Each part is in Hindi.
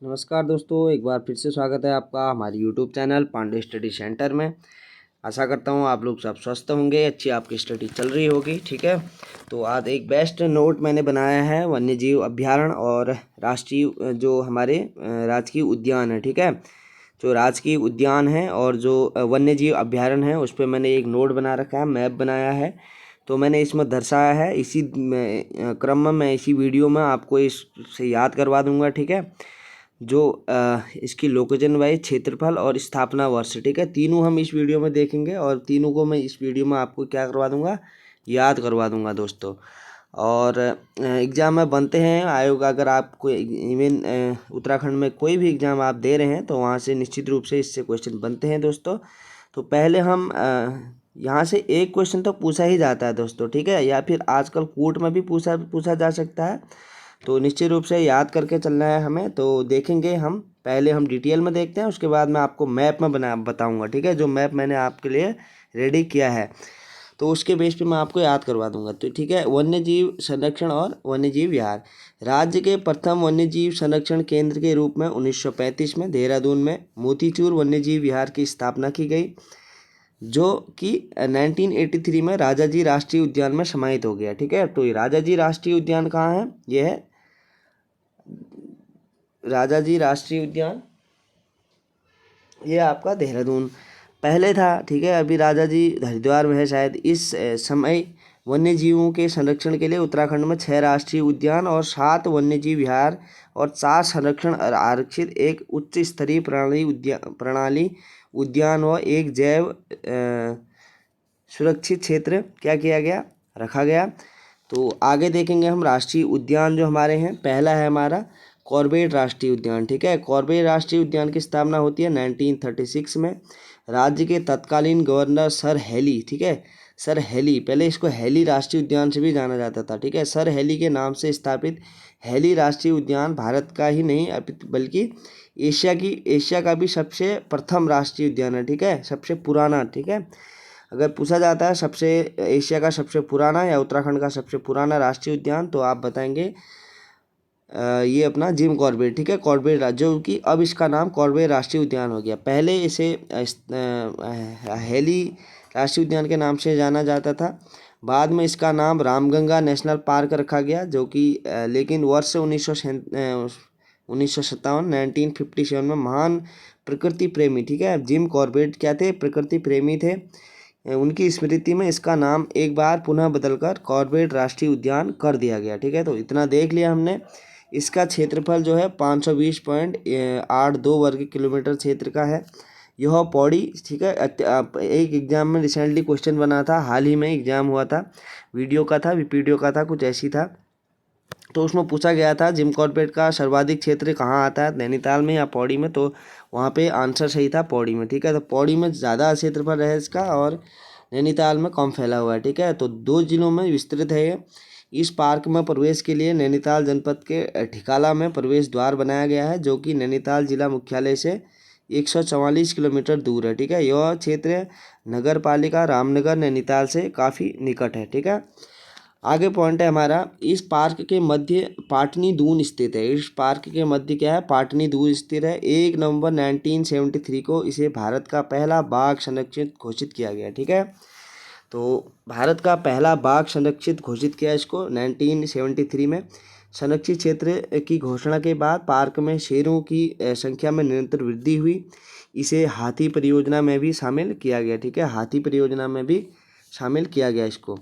नमस्कार दोस्तों, एक बार फिर से स्वागत है आपका हमारे YouTube channel Pandey study centre में। आशा करता हूँ आप लोग सब स्वस्थ होंगे, अच्छी आपकी स्टडी चल रही होगी। ठीक है, तो आज एक बेस्ट नोट मैंने बनाया है वन्यजीव अभ्यारण्य और राष्ट्रीय जो हमारे राजकीय उद्यान है। ठीक है, जो राजकीय उद्यान है और जो वन्यजीव अभ्यारण्य है उस पर मैंने एक नोट बना रखा है, मैप बनाया है। तो मैंने इसमें दर्शाया है, इसी क्रम में मैं इसी वीडियो में आपको इससे याद करवा दूंगा। ठीक है, जो इसकी लोकेशन वाइज क्षेत्रफल और स्थापना वर्ष, ठीक है, तीनों हम इस वीडियो में देखेंगे और तीनों को मैं इस वीडियो में आपको क्या करवा दूंगा, याद करवा दूंगा दोस्तों। और एग्ज़ाम में बनते हैं आयोग, अगर आपको इवन उत्तराखंड में कोई भी एग्ज़ाम आप दे रहे हैं तो वहाँ से निश्चित रूप से इससे क्वेश्चन बनते हैं दोस्तों। तो पहले हम यहाँ से एक क्वेश्चन तो पूछा ही जाता है दोस्तों, ठीक है, या फिर आजकल कोर्ट में भी पूछा जा सकता है। तो निश्चित रूप से याद करके चलना है हमें। तो देखेंगे हम, पहले हम डिटेल में देखते हैं, उसके बाद मैं आपको मैप में बताऊंगा। ठीक है, जो मैप मैंने आपके लिए रेडी किया है तो उसके बेस पे मैं आपको याद करवा दूंगा। तो ठीक है, वन्यजीव संरक्षण और वन्यजीव विहार। राज्य के प्रथम वन्यजीव संरक्षण केंद्र के रूप में 1935 में देहरादून में मोतीचूर वन्यजीव विहार की स्थापना की गई, जो कि 1983 में राजाजी राष्ट्रीय उद्यान में समाहित हो गया। ठीक है, तो ये राजाजी राष्ट्रीय उद्यान कहाँ है? ये है राजाजी राष्ट्रीय उद्यान, ये आपका देहरादून पहले था। ठीक है, अभी राजाजी हरिद्वार में है शायद। इस समय वन्य जीवों के संरक्षण के लिए उत्तराखंड में 6 राष्ट्रीय उद्यान और 7 वन्यजीव विहार और 4 संरक्षण आरक्षित एक उच्च स्तरीय प्रणाली उद्यान व एक जैव सुरक्षित क्षेत्र क्या किया गया, रखा गया। तो आगे देखेंगे हम राष्ट्रीय उद्यान जो हमारे हैं। पहला है हमारा कॉर्बेट राष्ट्रीय उद्यान। ठीक है, कॉर्बेट राष्ट्रीय उद्यान की स्थापना होती है 1936 में। राज्य के तत्कालीन गवर्नर सर हेली, ठीक है, सर हेली, पहले इसको हेली राष्ट्रीय उद्यान से भी जाना जाता था। ठीक है, सर हेली के नाम से स्थापित हेली राष्ट्रीय उद्यान भारत का ही नहीं बल्कि एशिया का भी सबसे प्रथम राष्ट्रीय उद्यान है। ठीक है, सबसे पुराना। ठीक है, अगर पूछा जाता है सबसे एशिया का सबसे पुराना या उत्तराखंड का सबसे पुराना राष्ट्रीय उद्यान, तो आप बताएंगे ये अपना जिम कॉर्बेट। ठीक है, कॉर्बेट जो कि अब इसका नाम कॉर्बेट राष्ट्रीय उद्यान हो गया। पहले इसे हेली राष्ट्रीय उद्यान के नाम से जाना जाता था। बाद में इसका नाम रामगंगा नेशनल पार्क रखा गया, जो कि लेकिन वर्ष 1957 में महान प्रकृति प्रेमी, ठीक है, जिम कॉर्बेट क्या थे, प्रकृति प्रेमी थे, उनकी स्मृति में इसका नाम एक बार पुनः बदलकर कॉर्बेट राष्ट्रीय उद्यान कर दिया गया। ठीक है, तो इतना देख लिया हमने। इसका क्षेत्रफल जो है 520.82 वर्ग किलोमीटर क्षेत्र का है। यह पौड़ी, ठीक है, एक एग्जाम में रिसेंटली क्वेश्चन बना था, हाल ही में एग्जाम हुआ था, वीडियो का था, वीडियो का था, कुछ ऐसी था। तो उसमें पूछा गया था जिम कॉर्बेट का सर्वाधिक क्षेत्र कहाँ आता है, नैनीताल में या पौड़ी में? तो वहाँ पे आंसर सही था पौड़ी में। ठीक है, तो पौड़ी में ज़्यादा क्षेत्रफल है इसका और नैनीताल में कम फैला हुआ है। ठीक है, तो 2 जिलों में विस्तृत है ये। इस पार्क में प्रवेश के लिए नैनीताल जनपद के ठिकाला में प्रवेश द्वार बनाया गया है, जो कि नैनीताल जिला मुख्यालय से 144 किलोमीटर दूर है। ठीक है, यह क्षेत्र नगर पालिका रामनगर नैनीताल से काफ़ी निकट है। ठीक है, आगे पॉइंट है हमारा, इस पार्क के मध्य पाटनी दून स्थित है। इस पार्क के मध्य क्या है, पाटनी दून स्थित है। 1 नवंबर 1973 को इसे भारत का पहला बाघ संरक्षित घोषित किया गया। ठीक है, तो भारत का पहला बाघ संरक्षित घोषित किया इसको 1973 में। संरक्षित क्षेत्र की घोषणा के बाद पार्क में शेरों की संख्या में निरंतर वृद्धि हुई। इसे हाथी परियोजना में भी शामिल किया गया। ठीक है, हाथी परियोजना में भी शामिल किया गया इसको।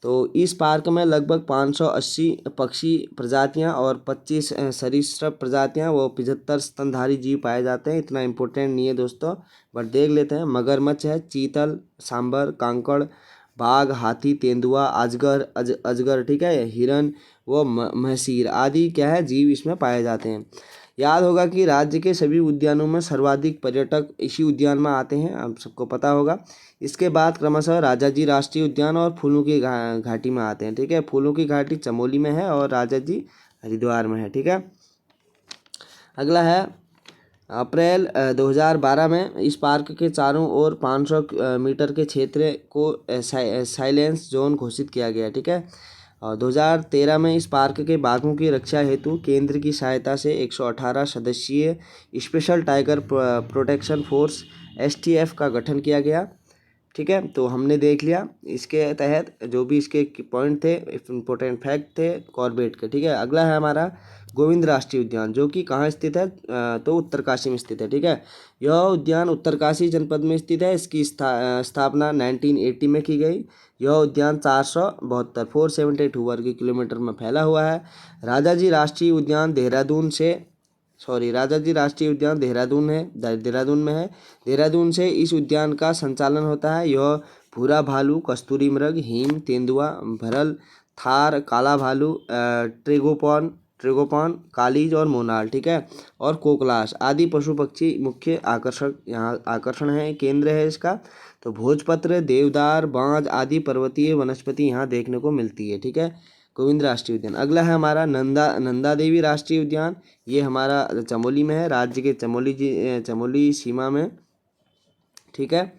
तो इस पार्क में लगभग 580 पक्षी प्रजातियां और 25 सरीसृप प्रजातियां व 75 स्तनधारी जीव पाए जाते हैं। इतना इम्पोर्टेंट नहीं है दोस्तों, बट देख लेते हैं। मगरमच्छ है, चीतल, सांबर, कांकड़, बाघ, हाथी, तेंदुआ, अजगर, ठीक है, हिरन व महसीर आदि क्या है, जीव इसमें पाए जाते हैं। याद होगा कि राज्य के सभी उद्यानों में सर्वाधिक पर्यटक इसी उद्यान में आते हैं, आप सबको पता होगा। इसके बाद क्रमशः राजाजी राष्ट्रीय उद्यान और फूलों की घाटी में आते हैं। ठीक है, फूलों की घाटी चमोली में है और राजाजी हरिद्वार में है। ठीक है, अगला है अप्रैल 2012 में इस पार्क के चारों ओर 500 मीटर के क्षेत्र को साइलेंस जोन घोषित किया गया। ठीक है, और 2013 में इस पार्क के बाघों की रक्षा हेतु केंद्र की सहायता से 118 सदस्यीय special tiger protection force STF का गठन किया गया। ठीक है, तो हमने देख लिया इसके तहत जो भी इसके पॉइंट थे, इम्पोर्टेंट फैक्ट थे कॉर्बेट के। ठीक है, अगला है हमारा गोविंद राष्ट्रीय उद्यान, जो कि कहाँ स्थित है, तो उत्तरकाशी में स्थित है। ठीक है, यह उद्यान उत्तरकाशी जनपद में स्थित है। इसकी स्थापना 1980 में की गई। यह उद्यान 472 वर्ग किलोमीटर में फैला हुआ है। राजाजी राष्ट्रीय उद्यान देहरादून में है। देहरादून से इस उद्यान का संचालन होता है। यह भूरा भालू, कस्तूरी मृग, हिम, तेंदुआ, भरल, थार, काला भालू, ट्रेगोपॉन, कालीज और मोनाल, ठीक है, और कोकलाश आदि पशु पक्षी मुख्य आकर्षण है, केंद्र है इसका। तो भोजपत्र, देवदार, बांज आदि पर्वतीय वनस्पति यहाँ देखने को मिलती है। ठीक है, गोविंद राष्ट्रीय उद्यान। अगला है हमारा नंदा देवी राष्ट्रीय उद्यान। ये हमारा चमोली में है, राज्य के चमोली सीमा में। ठीक है,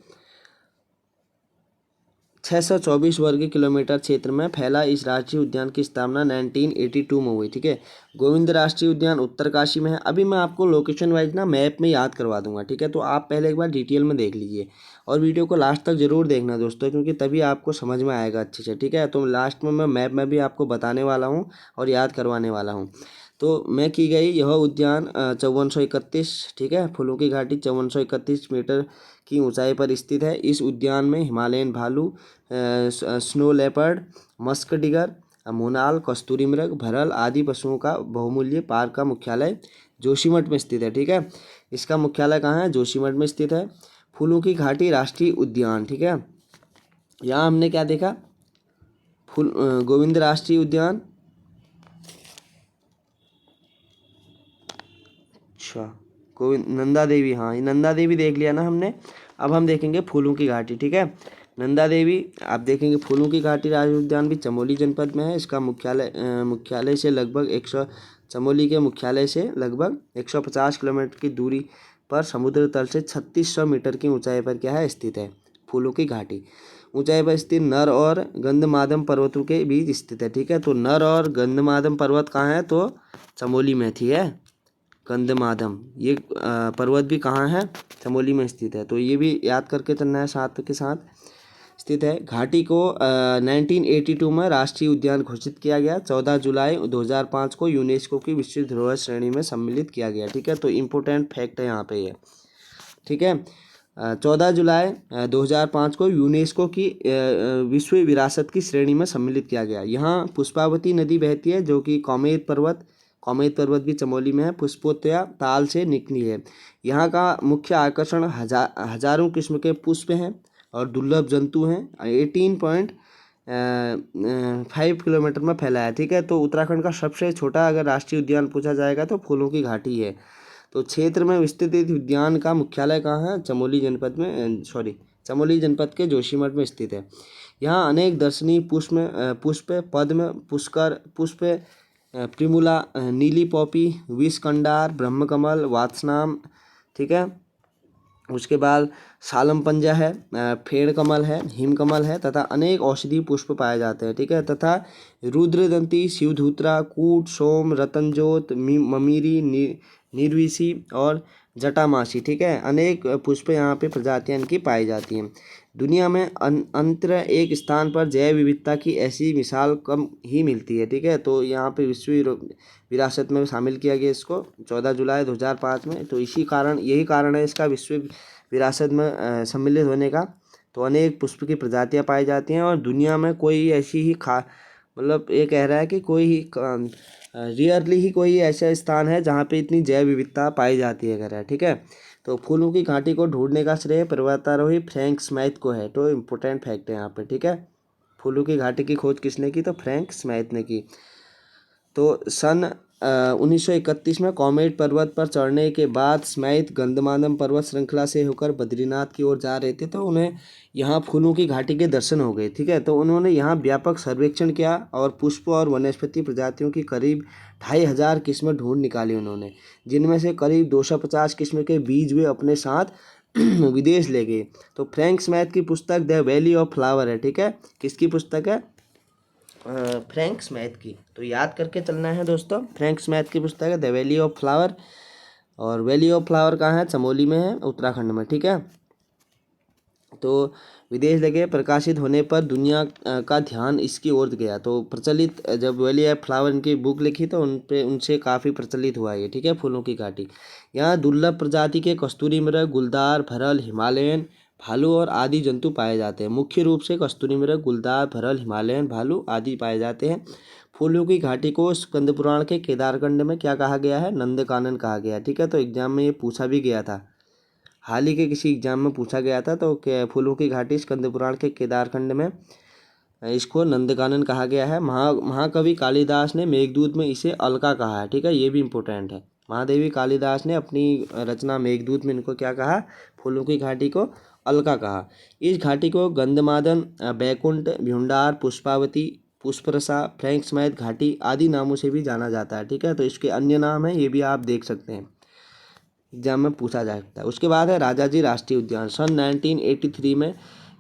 624 वर्ग किलोमीटर क्षेत्र में फैला इस राष्ट्रीय उद्यान की स्थापना 1982 में हुई। ठीक है, गोविंद राष्ट्रीय उद्यान उत्तरकाशी में है। अभी मैं आपको लोकेशन वाइज ना मैप में याद करवा दूंगा। ठीक है, तो आप पहले एक बार डिटेल में देख लीजिए और वीडियो को लास्ट तक जरूर देखना दोस्तों, क्योंकि तभी आपको समझ में आएगा अच्छे से। ठीक है, तो लास्ट में मैं मैप में भी आपको बताने वाला हूँ और याद करवाने वाला हूँ। तो मैं की गई यह उद्यान 5431, ठीक है, फूलों की घाटी 5431 मीटर की ऊंचाई पर स्थित है। इस उद्यान में हिमालयन भालू, स्नो लेपर्ड, मस्क डिगर, मोनाल, कस्तूरी मृग, भरल आदि पशुओं का बहुमूल्य पार्क का मुख्यालय जोशीमठ में स्थित है। ठीक है, इसका मुख्यालय कहाँ है, जोशीमठ में स्थित है। फूलों की घाटी राष्ट्रीय उद्यान, ठीक है, यहाँ हमने क्या देखा, गोविंद राष्ट्रीय उद्यान, अच्छा गोविंद, नंदा देवी, हाँ ये नंदा देवी देख लिया ना हमने। अब हम देखेंगे फूलों की घाटी। ठीक है, नंदा देवी आप देखेंगे फूलों की घाटी राष्ट्रीय उद्यान भी चमोली जनपद में है। इसका मुख्यालय से लगभग 100 चमोली के मुख्यालय से लगभग 150 किलोमीटर की दूरी पर समुद्र तल से 3600 मीटर की ऊंचाई पर क्या है, स्थित है फूलों की घाटी। ऊंचाई पर स्थित नर और गंधमादम पर्वतों के बीच स्थित है। ठीक है, तो नर और गंधमादम पर्वत कहाँ है, तो चमोली में थी है गंधमादम। ये पर्वत भी कहाँ है, चमोली में स्थित है। तो ये भी याद करके चलना है साथ के साथ। स्थित है घाटी को 1982 में राष्ट्रीय उद्यान घोषित किया गया। 14 जुलाई 2005 को यूनेस्को की विश्व धरोहर श्रेणी में सम्मिलित किया गया। ठीक है, तो इम्पोर्टेंट फैक्ट है यहाँ पे ये। ठीक है, 14 जुलाई 2005 को यूनेस्को की विश्व विरासत की श्रेणी में सम्मिलित किया गया। यहाँ पुष्पावती नदी बहती है, जो कि कौमेत पर्वत भी चमोली में है, पुष्पोत्या ताल से निकली है। यहाँ का मुख्य आकर्षण हजारों किस्म के पुष्प हैं और दुर्लभ जंतु हैं। 18.5 किलोमीटर में फैला है। ठीक है, तो उत्तराखंड का सबसे छोटा अगर राष्ट्रीय उद्यान पूछा जाएगा तो फूलों की घाटी है। तो क्षेत्र में विस्तृत इस उद्यान का मुख्यालय कहाँ है, चमोली जनपद के जोशीमठ में स्थित है। यहाँ अनेक दर्शनीय पुष्प, पद्म, पुष्कर पुष्प, प्रिमुला, नीली पॉपी, विषकंडार, ब्रह्मकमल, वात्सनाम, ठीक है, उसके बाद सालम पंजा है, फेड़ कमल है, हिम कमल है तथा अनेक औषधीय पुष्प पाए जाते हैं। ठीक है, तथा रुद्रदंती, शिवधूत्रा, कूट, सोम, रतनजोत, ममीरी, निर्विशी और जटामासी, ठीक है, अनेक पुष्प यहाँ पे प्रजातियाँ इनकी पाई जाती हैं। दुनिया में अंतर एक स्थान पर जैव विविधता की ऐसी मिसाल कम ही मिलती है। ठीक है, तो यहाँ पे विश्व विरासत में शामिल किया गया इसको 14 जुलाई 2005 में। तो यही कारण है इसका विश्व विरासत में सम्मिलित होने का। तो अनेक पुष्प की प्रजातियाँ पाई जाती हैं और दुनिया में कोई ऐसी ही मतलब ये कह रहा है कि कोई ही रियरली ही कोई ऐसा स्थान है जहाँ पे इतनी जैव विविधता पाई जाती है कह रहा है। ठीक है, तो फूलों की घाटी को ढूंढने का श्रेय पर्वतारोही फ्रैंक स्मिथ को है। तो इम्पोर्टेंट फैक्ट है यहाँ पे। ठीक है, फूलों की घाटी की खोज किसने की, तो फ्रैंक स्मिथ ने की। तो सन 1931 में कॉमेट पर्वत पर चढ़ने के बाद स्मिथ गंधमादम पर्वत श्रृंखला से होकर बद्रीनाथ की ओर जा रहे थे, तो उन्हें यहाँ फूलों की घाटी के दर्शन हो गए। ठीक है, तो उन्होंने यहाँ व्यापक सर्वेक्षण किया और पुष्प और वनस्पति प्रजातियों की करीब 2500 किस्में ढूंढ निकाली उन्होंने, जिनमें से करीब 250 किस्म के बीज वे अपने साथ विदेश ले गए। तो फ्रैंक स्मिथ की पुस्तक द वैली ऑफ फ्लावर है। ठीक है, किसकी पुस्तक है, फ्रैंक स्मैथ की, तो याद करके चलना है दोस्तों। फ्रैंक स्मैथ की पुस्तक है द वैली ऑफ फ्लावर, और वैली ऑफ फ्लावर कहाँ है? चमोली में है, उत्तराखंड में, ठीक है। तो विदेश लगे प्रकाशित होने पर दुनिया का ध्यान इसकी ओर गया। तो प्रचलित जब वैली ऑफ फ्लावर इनकी बुक लिखी तो उन पे उनसे काफ़ी प्रचलित हुआ ये, ठीक है। फूलों की घाटी, यहाँ दुर्लभ प्रजाति के कस्तूरी मृग, गुलदार, भरल, हिमालयन भालू और आदि जंतु पाए जाते हैं। मुख्य रूप से कस्तूरी मृग, गुलदार, भरल, हिमालयन भालू आदि पाए जाते हैं। फूलों की घाटी को स्कंद पुराण के केदारखंड में क्या कहा गया है? नंदकानन कहा गया है, ठीक है। तो एग्जाम में ये पूछा भी गया था, हाल ही के किसी एग्जाम में पूछा गया था। तो फूलों की घाटी स्कंद पुराण के केदारखंड में, इसको नंदकानन कहा गया है। महाकवि कालिदास ने मेघदूत में इसे अलका कहा है, ठीक है, ये भी इम्पोर्टेंट है। महादेवी कालिदास ने अपनी रचना मेघदूत में इनको क्या कहा? फूलों की घाटी को अलका कहा। इस घाटी को गंधमादन, बैकुंठ, भ्यूंडार, पुष्पावती, पुष्परसा, फ्रैंक स्मैथ घाटी आदि नामों से भी जाना जाता है, ठीक है। तो इसके अन्य नाम हैं, ये भी आप देख सकते हैं, एग्जाम में पूछा जा सकता है। उसके बाद है राजाजी राष्ट्रीय उद्यान, सन 1983 में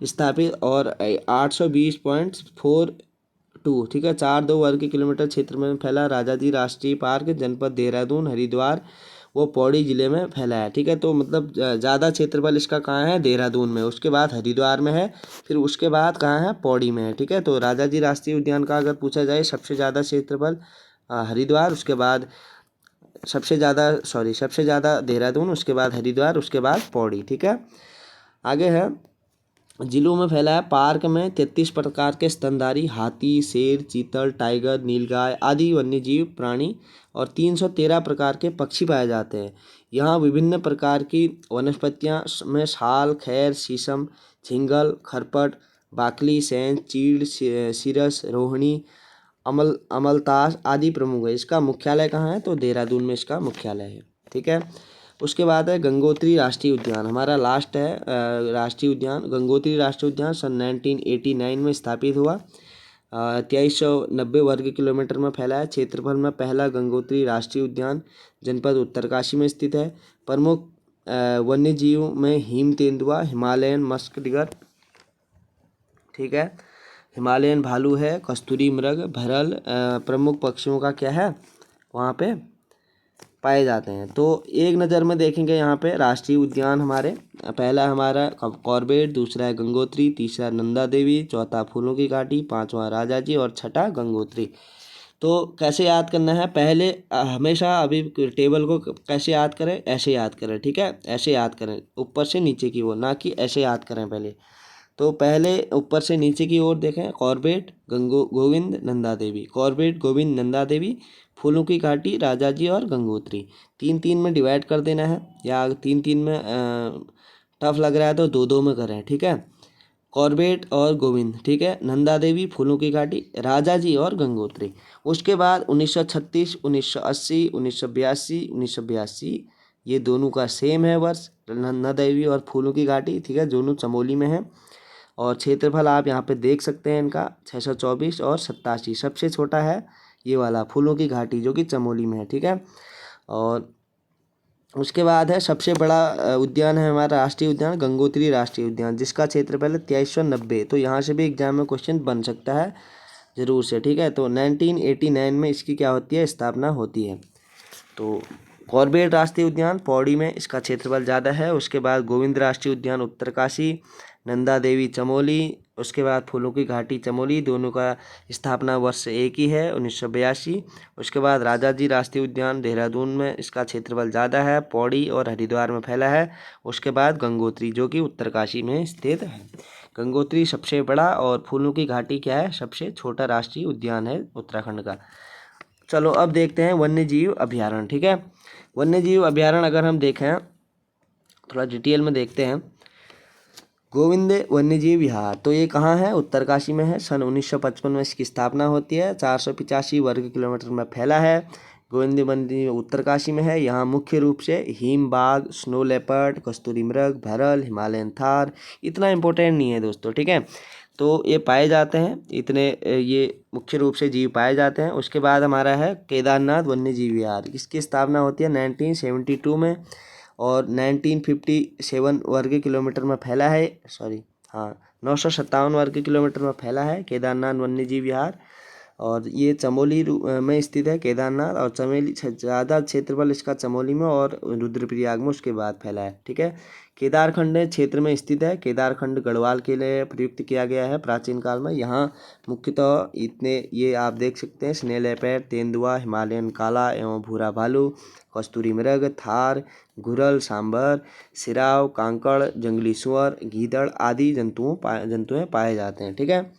स्थापित और 820.42, ठीक है, 4.2 वर्ग किलोमीटर क्षेत्र में फैला राजाजी राष्ट्रीय पार्क जनपद देहरादून, हरिद्वार वो पौड़ी जिले में फैला है, ठीक है। तो मतलब ज़्यादा क्षेत्रफल इसका कहाँ है? देहरादून में, उसके बाद हरिद्वार में है, फिर उसके बाद कहाँ है? पौड़ी में है, ठीक है। तो राजाजी राष्ट्रीय उद्यान का अगर पूछा जाए सबसे ज़्यादा क्षेत्रफल हरिद्वार, उसके बाद सबसे ज़्यादा देहरादून, उसके बाद हरिद्वार, उसके बाद पौड़ी, ठीक है। आगे है जिलों में फैला है। पार्क में 33 प्रकार के स्तनधारी हाथी, शेर, चीतल, टाइगर, नीलगाय आदि वन्यजीव प्राणी और 313 प्रकार के पक्षी पाए जाते हैं। यहाँ विभिन्न प्रकार की वनस्पतियाँ में साल, खैर, शीशम, झिंगल, खरपट, बाकली, सेंध, चीड़, सिरस, रोहिणी, अमलतास आदि प्रमुख है। इसका मुख्यालय कहाँ है? तो देहरादून में इसका मुख्यालय है, ठीक है। उसके बाद है गंगोत्री राष्ट्रीय उद्यान, हमारा लास्ट है राष्ट्रीय उद्यान। गंगोत्री राष्ट्रीय उद्यान सन 1989 में स्थापित हुआ, 2390 वर्ग किलोमीटर में फैला है। क्षेत्रफल में पहला गंगोत्री राष्ट्रीय उद्यान जनपद उत्तरकाशी में स्थित है। प्रमुख वन्यजीव में हिम तेंदुआ, हिमालयन मस्क डिगर, ठीक है, हिमालयन भालू है, कस्तूरी मृग, भरल प्रमुख पक्षियों का क्या है? वहाँ पे पाए जाते हैं। तो एक नज़र में देखेंगे यहाँ पे राष्ट्रीय उद्यान हमारे, पहला हमारा कॉर्बेट, दूसरा है गंगोत्री, तीसरा नंदा देवी, चौथा फूलों की घाटी, पांचवा राजाजी और छठा गंगोत्री। तो कैसे याद करना है? पहले हमेशा अभी टेबल को कैसे याद करें? ऐसे याद करें, ठीक है, ऐसे याद करें ऊपर से नीचे की ओर, ना कि ऐसे याद करें पहले। तो पहले ऊपर से नीचे की ओर देखें, कॉर्बेट, गोविंद, नंदा देवी, कॉर्बेट, गोविंद, नंदा देवी, फूलों की घाटी, राजाजी और गंगोत्री। 3-3 में डिवाइड कर देना है, या 3-3 में टफ लग रहा है तो 2-2 में करें, ठीक है। कॉर्बेट और गोविंद, ठीक है, नंदा देवी, फूलों की घाटी, राजाजी और गंगोत्री। उसके बाद 1936, 1980, 1982, 1982 ये दोनों का सेम है वर्ष, नंदा देवी और फूलों की घाटी, ठीक है, दोनों चमोली में है। और क्षेत्रफल आप यहाँ पे देख सकते हैं इनका 624 और 87। सबसे छोटा है ये वाला फूलों की घाटी जो कि चमोली में है, ठीक है। और उसके बाद है सबसे बड़ा उद्यान है हमारा राष्ट्रीय उद्यान गंगोत्री राष्ट्रीय उद्यान, जिसका क्षेत्रफल है 2390। तो यहाँ से भी एग्जाम में क्वेश्चन बन सकता है ज़रूर से, ठीक है। तो 1989 में इसकी क्या होती है? स्थापना होती है। तो कॉर्बेट राष्ट्रीय उद्यान पौड़ी में, इसका क्षेत्रफल ज़्यादा है। उसके बाद गोविंद राष्ट्रीय उद्यान उत्तरकाशी, नंदा देवी चमोली, उसके बाद फूलों की घाटी चमोली, दोनों का स्थापना वर्ष एक ही है 1982। उसके बाद राजाजी राष्ट्रीय उद्यान देहरादून में, इसका क्षेत्रफल ज़्यादा है, पौड़ी और हरिद्वार में फैला है। उसके बाद गंगोत्री जो कि उत्तरकाशी में स्थित है। गंगोत्री सबसे बड़ा और फूलों की घाटी क्या है? सबसे छोटा राष्ट्रीय उद्यान है उत्तराखंड का। चलो अब देखते हैं वन्य जीव अभ्यारण्य, ठीक है। वन्य जीव अभ्यारण्य अगर हम देखें थोड़ा डिटेल में देखते हैं, गोविंद वन्यजीव विहार, तो ये कहाँ है? उत्तरकाशी में है। सन 1955 में इसकी स्थापना होती है। 485 वर्ग किलोमीटर में फैला है। गोविंद वन्यजीव उत्तरकाशी में है। यहाँ मुख्य रूप से हिम बाघ, स्नो लेपर्ड, कस्तूरी मृग, भरल, हिमालयन थार, इतना इम्पोर्टेंट नहीं है दोस्तों, ठीक है। तो ये पाए जाते हैं, इतने ये मुख्य रूप से जीव पाए जाते हैं। उसके बाद हमारा है केदारनाथ वन्यजीव विहार, इसकी स्थापना होती है 1972 में और 1957 वर्ग किलोमीटर में फैला है। 957 वर्ग किलोमीटर में फैला है केदारनाथ वन्यजीव विहार। और ये चमोली में स्थित है केदारनाथ, और चमेली ज़्यादा क्षेत्रफल इसका चमोली में और रुद्रप्रयाग में उसके बाद फैला है। ठीक है, केदारखंड क्षेत्र में स्थित है। केदारखंड गढ़वाल के लिए प्रयुक्त किया गया है प्राचीन काल में। यहाँ मुख्यतः इतने ये आप देख सकते हैं: स्नेल लेपर्ड, तेंदुआ, हिमालयन काला एवं भूरा भालू, कस्तूरी मृग, थार, घुरल, सांभर, सिराव, कांकड़, जंगली सुअर, गीदड़ आदि जंतुएं पाए जाते हैं। ठीक है,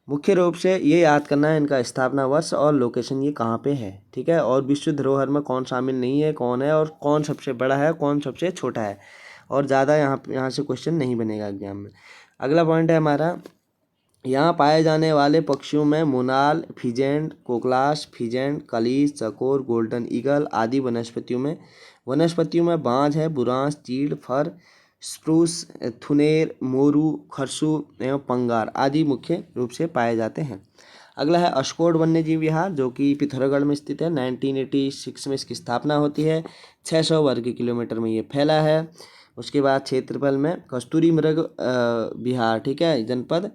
मुख्य रूप से ये याद करना है इनका स्थापना वर्ष और लोकेशन ये कहाँ पे है। ठीक है, और विश्व धरोहर में कौन शामिल नहीं है, कौन है, और कौन सबसे बड़ा है, कौन सबसे छोटा है। और ज़्यादा यहाँ से क्वेश्चन नहीं बनेगा एग्जाम में। अगला पॉइंट है हमारा, यहाँ पाए जाने वाले पक्षियों में मोनाल, फिजेंट, कोकलाश, फिजेंट, कलीस, चकोर, गोल्डन ईगल आदि। वनस्पतियों में बांज है, बुरांश, चीड़, फर, स्प्रूस, थुनेर, मोरू, खरसू एवं पंगार आदि मुख्य रूप से पाए जाते हैं। अगला है अशकोट वन्यजीव विहार, जो कि पिथौरागढ़ में स्थित है। 1986 में इसकी स्थापना होती है। 600 वर्ग किलोमीटर में ये फैला है। उसके बाद क्षेत्रफल में कस्तूरी मृग विहार, ठीक है, जनपद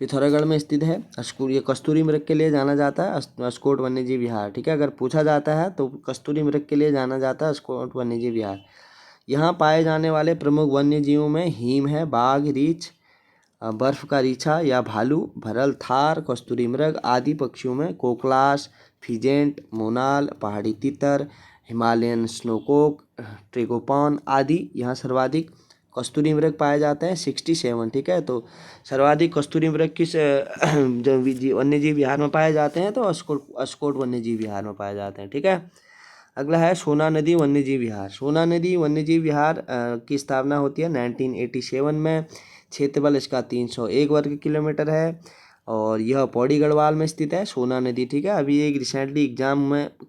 पिथौरागढ़ में स्थित है। ये कस्तूरी मृग के लिए जाना जाता है, अशकोट वन्यजीव विहार। ठीक है, अगर पूछा जाता है तो कस्तूरी मृग के लिए जाना जाता है अशकोट वन्यजीव विहार। यहाँ पाए जाने वाले प्रमुख वन्य जीवों में हीम है, बाघ, रीछ, बर्फ का रीछा या भालू, भरल, थार, कस्तूरी मृग आदि। पक्षियों में कोकलाश, फिजेंट, मोनाल, पहाड़ी तीतर, हिमालयन स्नोकॉक, ट्रेगोपॉन आदि यहाँ सर्वाधिक कस्तूरी मृग पाए जाते हैं, 67। ठीक है, तो सर्वाधिक कस्तूरी मृग किस वन्यजीव विहार में पाए जाते हैं, तो अशकोट वन्यजीव विहार में पाए जाते हैं। ठीक है, अगला है सोना नदी वन्यजीव विहार। सोना नदी वन्यजीव विहार की स्थापना होती है 1987 में। क्षेत्रफल इसका 301 वर्ग किलोमीटर है और यह पौड़ी गढ़वाल में स्थित है, सोना नदी। ठीक है, अभी एक रिसेंटली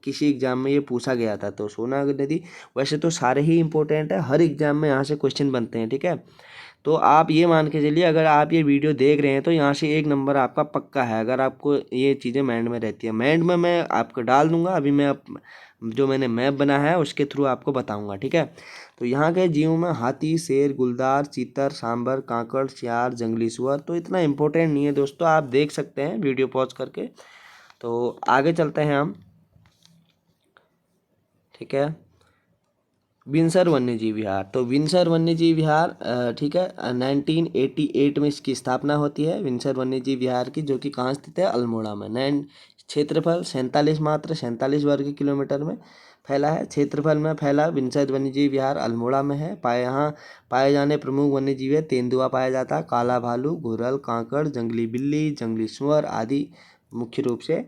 किसी एग्जाम में ये पूछा गया था। तो सोना नदी, वैसे तो सारे ही इंपॉर्टेंट है, हर एग्जाम में यहाँ से क्वेश्चन बनते हैं। ठीक है, तो आप ये मान के चलिए, अगर आप ये वीडियो देख रहे हैं तो यहाँ से 1 नंबर आपका पक्का है, अगर आपको ये चीज़ें माइंड में रहती है। माइंड में मैं आपको डाल दूंगा, अभी मैं जो मैंने मैप बना है उसके थ्रू आपको बताऊंगा। ठीक है, तो यहाँ के जीवों में हाथी, शेर, गुलदार, चीतर, सांबर, कांकड़, सियार, जंगली सुअर तो इतना इम्पोर्टेंट नहीं है दोस्तों, आप देख सकते हैं वीडियो पॉज करके। तो आगे चलते हैं हम। ठीक है, विंसर वन्यजीव विहार। तो विंसर वन्यजीव विहार, ठीक है, 1988 में इसकी स्थापना होती है, विंसर वन्यजीव विहार की, जो कि कहाँ स्थित है, अल्मोड़ा में। क्षेत्रफल 47 वर्ग किलोमीटर में फैला है। क्षेत्रफल में फैला विंसर वन्यजीव विहार अल्मोड़ा में है। यहाँ पाए जाने प्रमुख वन्यजीव है, तेंदुआ पाया जाता है, काला भालू, घुरल, कांकड़, जंगली बिल्ली, जंगली सुअर आदि मुख्य रूप से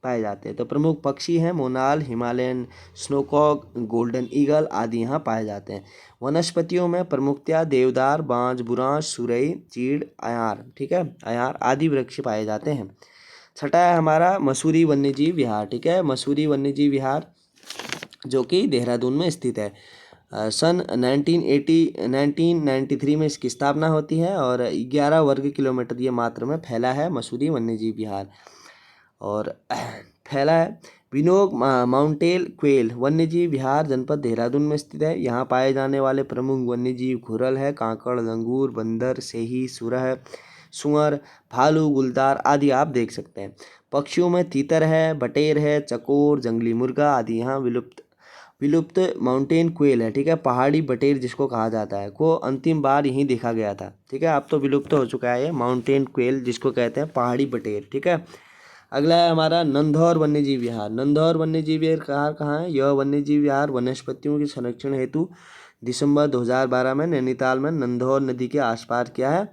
पाए जाते हैं। तो प्रमुख पक्षी हैं मोनाल, हिमालयन स्नोकॉक, गोल्डन ईगल आदि यहाँ पाए जाते हैं। वनस्पतियों में प्रमुखतया देवदार, बांज, बुरांश, सुरई, चीड़, अयार, ठीक है, अयार आदि वृक्ष पाए जाते हैं। छठा है हमारा मसूरी वन्यजीव विहार। ठीक है, मसूरी वन्यजीव विहार जो कि देहरादून में स्थित है। सन 1993 में इसकी स्थापना होती है और 11 वर्ग किलोमीटर ये मात्र में फैला है मसूरी वन्यजीव विहार। और फैला है विनोग माउंटेन क्वेल वन्यजीव विहार जनपद देहरादून में स्थित है। यहाँ पाए जाने वाले प्रमुख वन्यजीव घुरल है, कांकड़, लंगूर, बंदर, सेही, सुरह, सुअर, भालू, गुलदार आदि आप देख सकते हैं। पक्षियों में तीतर है, बटेर है, चकोर, जंगली मुर्गा आदि यहाँ विलुप्त माउंटेन क्वेल है। ठीक है, पहाड़ी बटेर जिसको कहा जाता है, को अंतिम बार यहीं देखा गया था। ठीक है, अब तो विलुप्त हो चुका है ये माउंटेन क्वेल जिसको कहते हैं पहाड़ी बटेर। ठीक है, अगला है हमारा नंधौर वन्यजीव विहार। नंधौर वन्यजीव विहार कहाँ है? यह वन्यजीव विहार वनस्पतियों के संरक्षण हेतु दिसंबर 2012 में नैनीताल में नंधौर नदी के आसपास क्या है,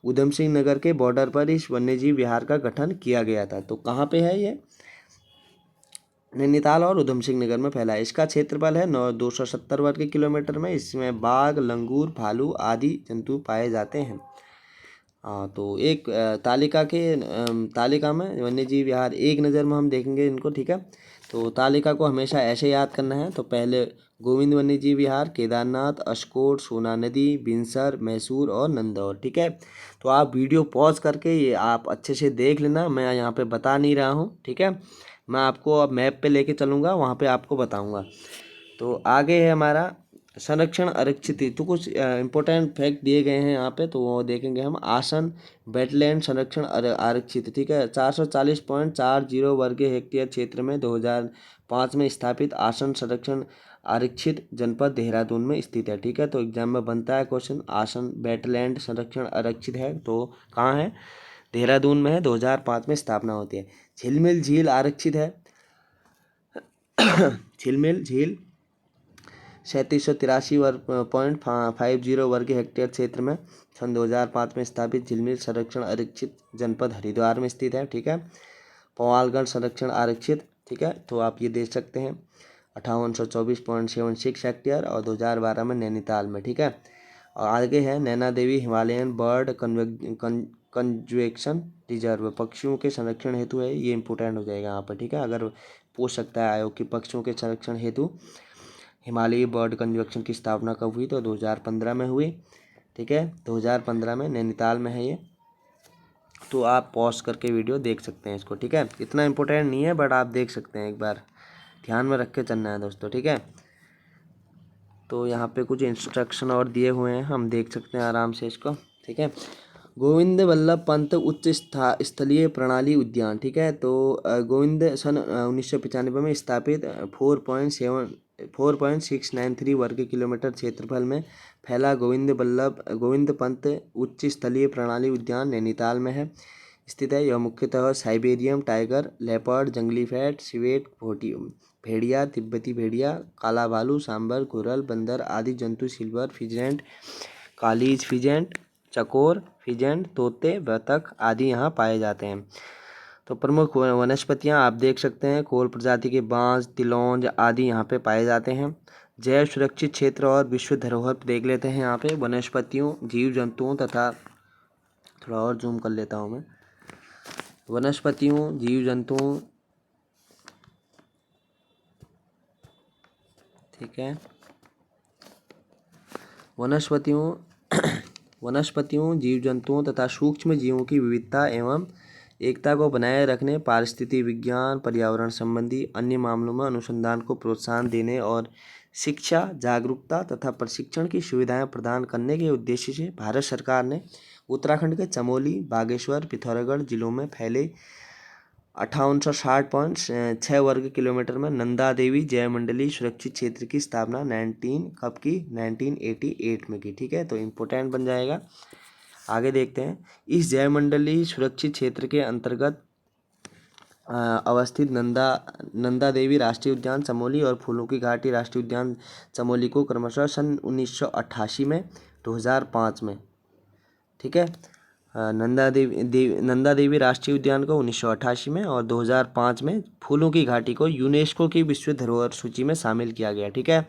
उधम सिंह नगर के बॉर्डर पर इस वन्यजीव विहार का गठन किया गया था। तो कहाँ पे है ये? नैनीताल और उधम सिंह नगर में फैला है। इसका क्षेत्रफल है 270 वर्ग किलोमीटर में। इसमें बाघ, लंगूर, भालू आदि जंतु पाए जाते हैं। हाँ, तो एक तालिका में वन्यजीव विहार एक नज़र में हम देखेंगे इनको। ठीक है, तो तालिका को हमेशा ऐसे याद करना है। तो पहले गोविंद वन्यजीव विहार, केदारनाथ, अशकोट, सोना नदी, बिनसर, मैसूर और नंदौर। ठीक है, तो आप वीडियो पॉज करके ये आप अच्छे से देख लेना, मैं यहाँ पे बता नहीं रहा हूँ। ठीक है, मैं आपको अब मैप पे लेके चलूँगा, वहाँ पे आपको बताऊँगा। तो आगे है हमारा संरक्षण आरक्षित, तो कुछ इंपॉर्टेंट फैक्ट दिए गए हैं यहाँ पे, तो वो देखेंगे हम। आसन वेटलैंड संरक्षण आरक्षित, ठीक है, 440.40 वर्ग हेक्टेयर क्षेत्र में 2005 में स्थापित आसन संरक्षण आरक्षित जनपद देहरादून में स्थित है, ठीक है। तो एग्जाम में बनता है क्वेश्चन, आसन वेटलैंड संरक्षण आरक्षित है तो कहाँ है, देहरादून में है, 2005 में स्थापना होती है। झिलमिल झील आरक्षित है, झिलमिल झील 3783.50 वर्ग हेक्टेयर क्षेत्र में सन 2005 में स्थापित झिलमिल संरक्षण आरक्षित जनपद हरिद्वार में स्थित है, ठीक है। पवालगढ़ संरक्षण आरक्षित, ठीक है, तो आप ये देख सकते हैं 5824.76 हेक्टेयर और 2012 में नैनीताल में, ठीक है। और आगे है Naina Devi Himalayan bird conservation reserve, पक्षियों के संरक्षण हेतु है, ये इंपॉर्टेंट हो जाएगा यहाँ पर, ठीक है। अगर पूछ सकता है आयोग कि पक्षियों के संरक्षण हेतु हिमालयी बर्ड कंजर्वेशन की स्थापना कब हुई, तो 2015 में हुई, ठीक है, 2015 में नैनीताल में है ये। तो आप पॉज करके वीडियो देख सकते हैं इसको, ठीक है। इतना इंपॉर्टेंट नहीं है बट आप देख सकते हैं, एक बार ध्यान में रख के चलना है दोस्तों, ठीक है। तो यहाँ पे कुछ इंस्ट्रक्शन और दिए हुए हैं, हम देख सकते हैं आराम से इसको, ठीक है। गोविंद वल्लभ पंत उच्च स्थलीय प्रणाली उद्यान, ठीक है, तो गोविंद सन 1995 में स्थापित 4.693 वर्ग किलोमीटर क्षेत्रफल में फैला गोविंद पंत उच्च स्थलीय प्रणाली उद्यान नैनीताल में है स्थित है। यह मुख्यतः साइबेरियन टाइगर, लेपर्ड, जंगली फैट, सिवेट, भेड़िया, तिब्बती भेड़िया, काला भालू, सांबर, घुरल, बंदर आदि जंतु, सिल्वर फिजेंट, कालीज फिजेंट, चकोर फिजेंट, तोते, बतख आदि यहाँ पाए जाते हैं। तो प्रमुख वनस्पतियाँ आप देख सकते हैं, कोल प्रजाति के बांस, तिलौंज आदि यहाँ पे पाए जाते हैं। जैव सुरक्षित क्षेत्र और विश्व धरोहर देख लेते हैं यहाँ पे, वनस्पतियों, जीव जंतुओं तथा, थोड़ा और जूम कर लेता हूँ मैं, वनस्पतियों, जीव जंतुओं, ठीक है, वनस्पतियों, जीव जंतुओं तथा सूक्ष्म जीवों की विविधता एवं एकता को बनाए रखने, पारिस्थितिक विज्ञान, पर्यावरण संबंधी अन्य मामलों में अनुसंधान को प्रोत्साहन देने और शिक्षा, जागरूकता तथा प्रशिक्षण की सुविधाएं प्रदान करने के उद्देश्य से भारत सरकार ने उत्तराखंड के चमोली, बागेश्वर, पिथौरागढ़ जिलों में फैले 5860.6 वर्ग किलोमीटर में नंदा देवी जैव मंडली सुरक्षित क्षेत्र की स्थापना 1988 में की, ठीक है। तो इम्पोर्टेंट बन जाएगा। आगे देखते हैं, इस जैव मंडली सुरक्षित क्षेत्र के अंतर्गत अवस्थित नंदा देवी राष्ट्रीय उद्यान चमोली और फूलों की घाटी राष्ट्रीय उद्यान चमोली को क्रमशः सन 1988 में, 2005 में, ठीक है, नंदा देवी राष्ट्रीय उद्यान को 1988 में और 2005 में फूलों की घाटी को यूनेस्को की विश्व धरोहर सूची में शामिल किया गया, ठीक है।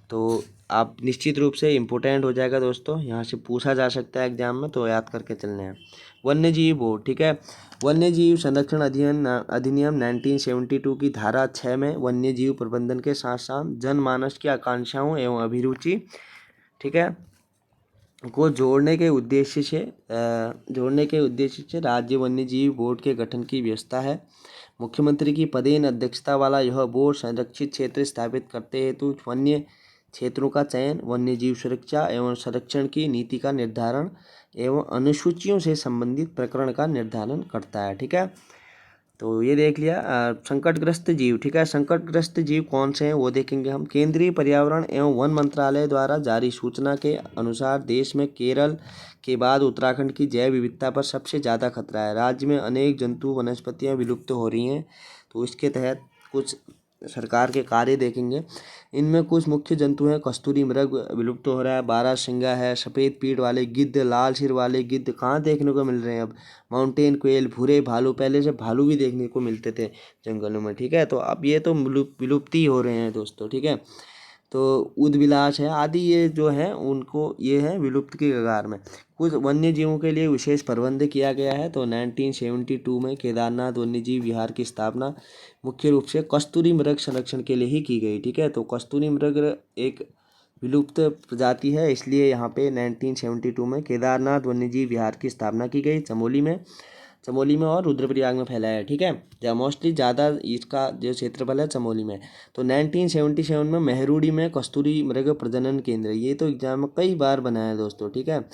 तो आप निश्चित रूप से इम्पोर्टेंट हो जाएगा दोस्तों, यहाँ से पूछा जा सकता है एग्जाम में, तो याद करके चलने हैं। वन्यजीव बोर्ड, ठीक है, वन्यजीव संरक्षण अधिनियम 1972 की धारा 6 में वन्यजीव प्रबंधन के साथ साथ जनमानस की आकांक्षाओं एवं अभिरुचि, ठीक है, को जोड़ने के उद्देश्य से राज्य वन्यजीव बोर्ड के गठन की व्यवस्था है। मुख्यमंत्री की पदेन अध्यक्षता वाला यह बोर्ड संरक्षित क्षेत्र स्थापित करते हेतु वन्य क्षेत्रों का चयन, वन्यजीव सुरक्षा एवं संरक्षण की नीति का निर्धारण एवं अनुसूचियों से संबंधित प्रकरण का निर्धारण करता है, ठीक है। तो ये देख लिया। संकटग्रस्त जीव, ठीक है, संकटग्रस्त जीव कौन से हैं वो देखेंगे हम। केंद्रीय पर्यावरण एवं वन मंत्रालय द्वारा जारी सूचना के अनुसार देश में केरल के बाद उत्तराखंड की जैव विविधता पर सबसे ज़्यादा खतरा है। राज्य में अनेक जंतु वनस्पतियाँ विलुप्त हो रही हैं, तो इसके तहत कुछ सरकार के कार्य देखेंगे। इनमें कुछ मुख्य जंतु हैं, कस्तूरी मृग विलुप्त हो रहा है, बारहसिंगा है, सफ़ेद पीठ वाले गिद्ध, लाल सिर वाले गिद्ध कहाँ देखने को मिल रहे हैं अब, माउंटेन क्वेल, भूरे भालू, पहले से भालू भी देखने को मिलते थे जंगलों में, ठीक है, तो अब ये तो विलुप्ति हो रहे हैं दोस्तों, ठीक है। तो उदबिलास है आदि, ये जो है उनको ये है विलुप्त की कगार में। कुछ वन्य जीवों के लिए विशेष प्रबंध किया गया है, तो 1972 में केदारनाथ वन्यजीव विहार की स्थापना मुख्य रूप से कस्तूरी मृग संरक्षण के लिए ही की गई, ठीक है। तो कस्तूरी मृग एक विलुप्त प्रजाति है, इसलिए यहाँ पे 1972 में केदारनाथ वन्यजीव विहार की स्थापना की गई चमोली में। चमोली में और रुद्रप्रयाग में फैला है, ठीक है। जहाँ मोस्टली ज़्यादा इसका जो क्षेत्रफल है चमोली में। तो 1977 में मेहरुड़ी में कस्तूरी मृग प्रजनन केंद्र, ये तो एग्जाम में कई बार बनाया है दोस्तों, ठीक है।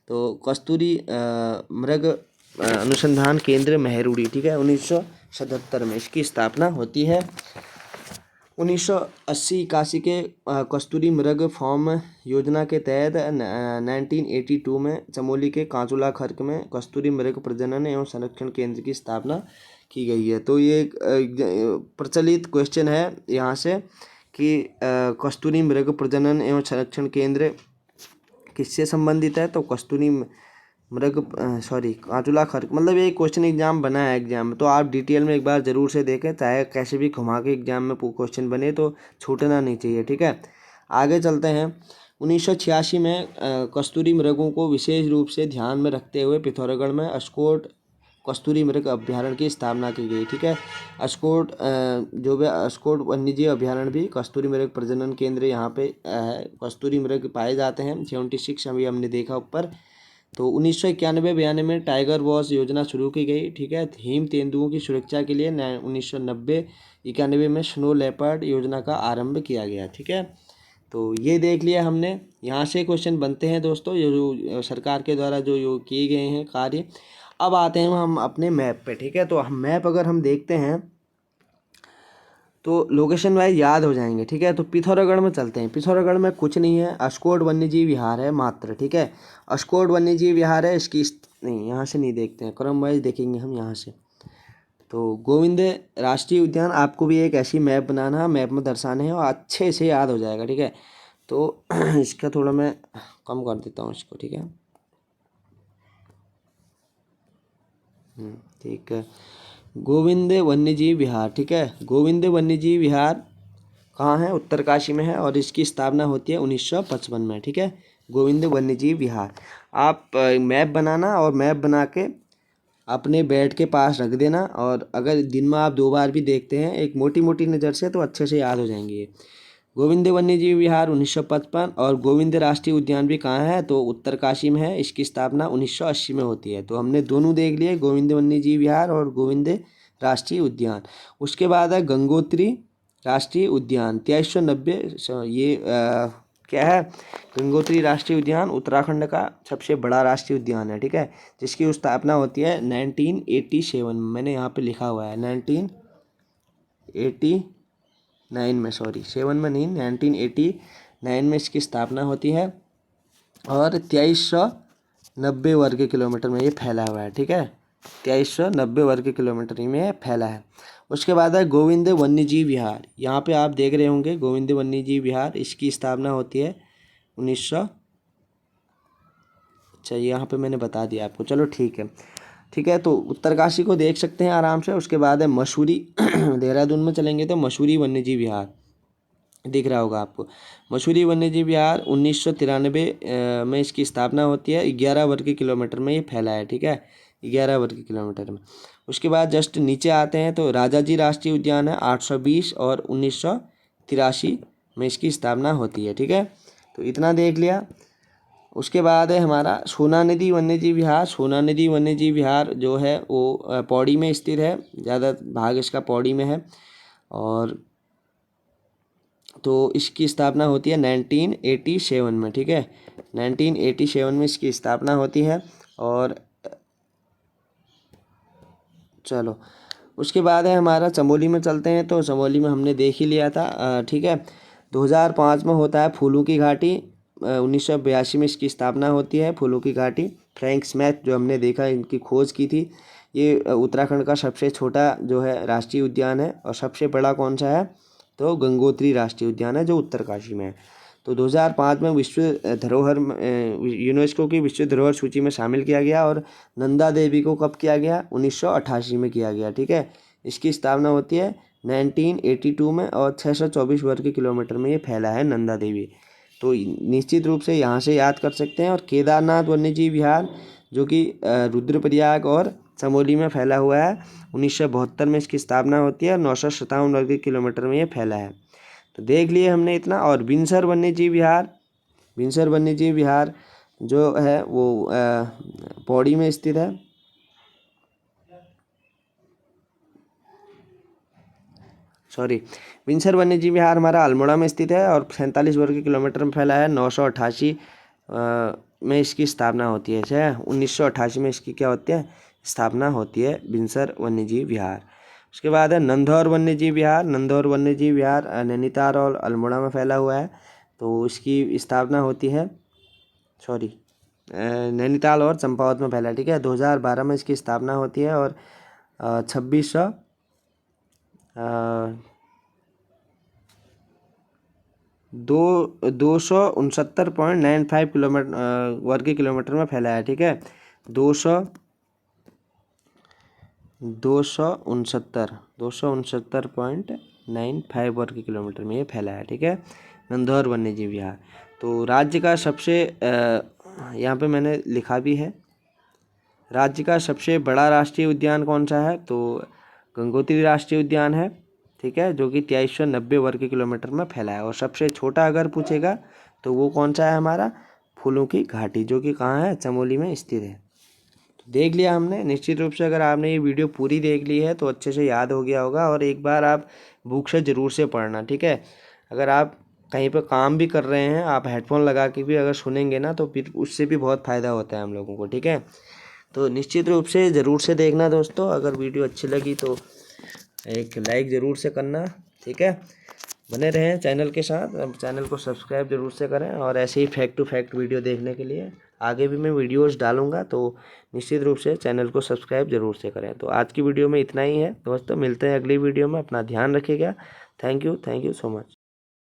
तो कस्तूरी मृग अनुसंधान केंद्र मेहरुड़ी, ठीक है, 1977 में इसकी स्थापना होती है। 1980-81 के कस्तूरी मृग फार्म योजना के तहत 1982 में चमोली के कांचुला खर्क में कस्तूरी मृग प्रजनन एवं संरक्षण केंद्र की स्थापना की गई है। तो ये एक प्रचलित क्वेश्चन है यहाँ से कि कस्तूरी मृग प्रजनन एवं संरक्षण केंद्र किससे संबंधित है। तो कस्तूरी मृग कांचुला खर्क, मतलब ये क्वेश्चन एग्जाम बना है एग्जाम में, तो आप डिटेल में एक बार ज़रूर से देखें, चाहे कैसे भी घुमा के एग्जाम में क्वेश्चन बने तो छूटना नहीं चाहिए, ठीक है। आगे चलते हैं। 1986 में कस्तूरी मृगों को विशेष रूप से ध्यान में रखते हुए पिथौरागढ़ में अस्कोट कस्तूरी मृग अभ्यारण्य की स्थापना की गई, ठीक है। अस्कोट अस्कोट वन्यजीव अभ्यारण्य भी कस्तूरी मृग प्रजनन केंद्र यहाँ पे है। कस्तूरी मृग पाए जाते हैं 76 अभी हमने देखा ऊपर। तो 1991-92 में टाइगर वॉच योजना शुरू की गई, ठीक है। हिम तेंदुओं की सुरक्षा के लिए 1990-91 में स्नो लेपर्ड योजना का आरंभ किया गया, ठीक है। तो ये देख लिया हमने। यहाँ से क्वेश्चन बनते हैं दोस्तों, ये जो सरकार के द्वारा जो किए गए हैं कार्य। अब आते हैं हम अपने मैप पे, ठीक है। तो मैप अगर हम देखते हैं तो लोकेशन वाइज याद हो जाएंगे, ठीक है। तो पिथौरागढ़ में चलते हैं। पिथौरागढ़ में कुछ नहीं है, अस्कोट वन्यजीव विहार है मात्र, ठीक है। अस्कोट वन्यजीव विहार है, इसकी नहीं, यहाँ से नहीं देखते हैं, क्रम वाइज देखेंगे हम यहाँ से। तो गोविंद राष्ट्रीय उद्यान, आपको भी एक ऐसी मैप बनाना है, मैप में दर्शाने हैं और अच्छे से याद हो जाएगा, ठीक है। तो इसका थोड़ा मैं कम कर देता हूँ इसको, ठीक है। ठीक है। गोविंद वन्यजीव विहार, ठीक है। गोविंद वन्यजीव विहार कहाँ है, उत्तरकाशी में है और इसकी स्थापना होती है 1955 में, ठीक है। गोविंद वन्यजीव विहार, आप मैप बनाना और मैप बना के अपने बेड के पास रख देना, और अगर दिन में आप 2 बार भी देखते हैं एक मोटी मोटी नज़र से तो अच्छे से याद हो जाएंगे। गोविंद वन्यजीव विहार 1955, और गोविंद राष्ट्रीय उद्यान भी कहाँ है, तो उत्तरकाशी में है। इसकी स्थापना 1980 में होती है। तो हमने दोनों देख लिए, गोविंद वन्यजीव विहार और गोविंद राष्ट्रीय उद्यान। उसके बाद है गंगोत्री राष्ट्रीय उद्यान 2390, ये क्या है, गंगोत्री राष्ट्रीय उद्यान उत्तराखंड का सबसे बड़ा राष्ट्रीय उद्यान है, ठीक है, जिसकी स्थापना होती है 1987 में। मैंने यहाँ पे लिखा हुआ है 1989 में, सॉरी 7 में नहीं, 1989 में इसकी स्थापना होती है और 2390 वर्ग किलोमीटर में ये फैला हुआ है, ठीक है। 2390 वर्ग किलोमीटर में ये फैला है। उसके बाद है गोविंद वन्यजीव विहार, यहाँ पे आप देख रहे होंगे गोविंद वन्यजीव विहार, इसकी स्थापना होती है 1900, अच्छा यहाँ पे मैंने बता दिया आपको, चलो ठीक है, ठीक है। तो उत्तरकाशी को देख सकते हैं आराम से। उसके बाद है मसूरी देहरादून में चलेंगे तो मसूरी वन्यजीव विहार दिख रहा होगा आपको। मसूरी वन्यजीव विहार 1993 में इसकी स्थापना होती है। 11 वर्ग किलोमीटर में ये फैला है, ठीक है, 11 वर्ग किलोमीटर में। उसके बाद जस्ट नीचे आते हैं तो राजाजी राष्ट्रीय उद्यान है 820, और 1983 में इसकी स्थापना होती है, ठीक है। तो इतना देख लिया। उसके बाद है हमारा सोना नदी वन्यजीव विहार। सोना नदी वन्यजीव विहार जो है वो पौड़ी में स्थित है, ज़्यादा भाग इसका पौड़ी में है, और तो इसकी स्थापना होती है 1987 में, ठीक है, 1987 में इसकी स्थापना होती है। और चलो उसके बाद है हमारा चमोली में चलते हैं। तो चमोली में हमने देख ही लिया था, ठीक है। 2005 में होता है फूलों की घाटी, 1982 में इसकी स्थापना होती है फूलों की घाटी। फ्रैंक स्मिथ जो हमने देखा, इनकी खोज की थी। ये उत्तराखंड का सबसे छोटा जो है राष्ट्रीय उद्यान है, और सबसे बड़ा कौन सा है, तो गंगोत्री राष्ट्रीय उद्यान है जो उत्तरकाशी में है। तो 2005 में विश्व धरोहर यूनेस्को की विश्व धरोहर सूची में शामिल किया गया, और नंदा देवी को कब किया गया, 1988 में किया गया, ठीक है। इसकी स्थापना होती है 1982 में, और 624 वर्ग किलोमीटर में ये फैला है नंदा देवी। तो निश्चित रूप से यहाँ से याद कर सकते हैं। और केदारनाथ वन्यजीव विहार जो कि रुद्रप्रयाग और चमोली में फैला हुआ है, 1972 में इसकी स्थापना होती है, और 957 वर्ग किलोमीटर में ये फैला है। तो देख लिए हमने इतना। और बिनसर वन्यजीव विहार, बिनसर वन्यजीव विहार जो है वो पौड़ी में स्थित है, सॉरी, बिनसर वन्यजीव विहार हमारा अल्मोड़ा में स्थित है और 47 वर्ग किलोमीटर में फैला है। 988 में इसकी स्थापना होती है। 1988 में इसकी क्या होती है, स्थापना होती है, बिनसर वन्यजीव विहार। उसके बाद है नंधौर वन्यजीव विहार। नंधौर वन्यजीव विहार नैनीताल और अल्मोड़ा में फैला हुआ है। तो इसकी स्थापना होती है, सॉरी, नैनीताल और चंपावत में फैला है, ठीक है। 2012 में इसकी स्थापना होती है और 269.95 किलोमीटर वर्ग किलोमीटर में फैला है, ठीक है। 269.95 वर्ग किलोमीटर में ये फैला है, ठीक है, नंधौर वन्यजीव विहार। तो राज्य का सबसे यहाँ पे मैंने लिखा भी है, राज्य का सबसे बड़ा राष्ट्रीय उद्यान कौन सा है, तो गंगोत्री राष्ट्रीय उद्यान है, ठीक है, जो कि 2390 वर्ग किलोमीटर में फैला है। और सबसे छोटा अगर पूछेगा तो वो कौन सा है हमारा, फूलों की घाटी, जो कि कहाँ है, चमोली में स्थित है। तो देख लिया हमने। निश्चित रूप से अगर आपने ये वीडियो पूरी देख ली है तो अच्छे से याद हो गया होगा। और एक बार आप बुक से ज़रूर से पढ़ना, ठीक है। अगर आप कहीं पर काम भी कर रहे हैं, आप हेडफोन लगा के भी अगर सुनेंगे ना तो फिर उससे भी बहुत फ़ायदा होता है हम लोगों को, ठीक है। तो निश्चित रूप से ज़रूर से देखना दोस्तों। अगर वीडियो अच्छी लगी तो एक लाइक ज़रूर से करना, ठीक है। बने रहें चैनल के साथ, चैनल को सब्सक्राइब ज़रूर से करें। और ऐसे ही फैक्ट टू फैक्ट वीडियो देखने के लिए आगे भी मैं वीडियोस डालूंगा, तो निश्चित रूप से चैनल को सब्सक्राइब ज़रूर से करें। तो आज की वीडियो में इतना ही है दोस्तों, मिलते हैं अगली वीडियो में। अपना ध्यान रखिएगा। Thank you so much.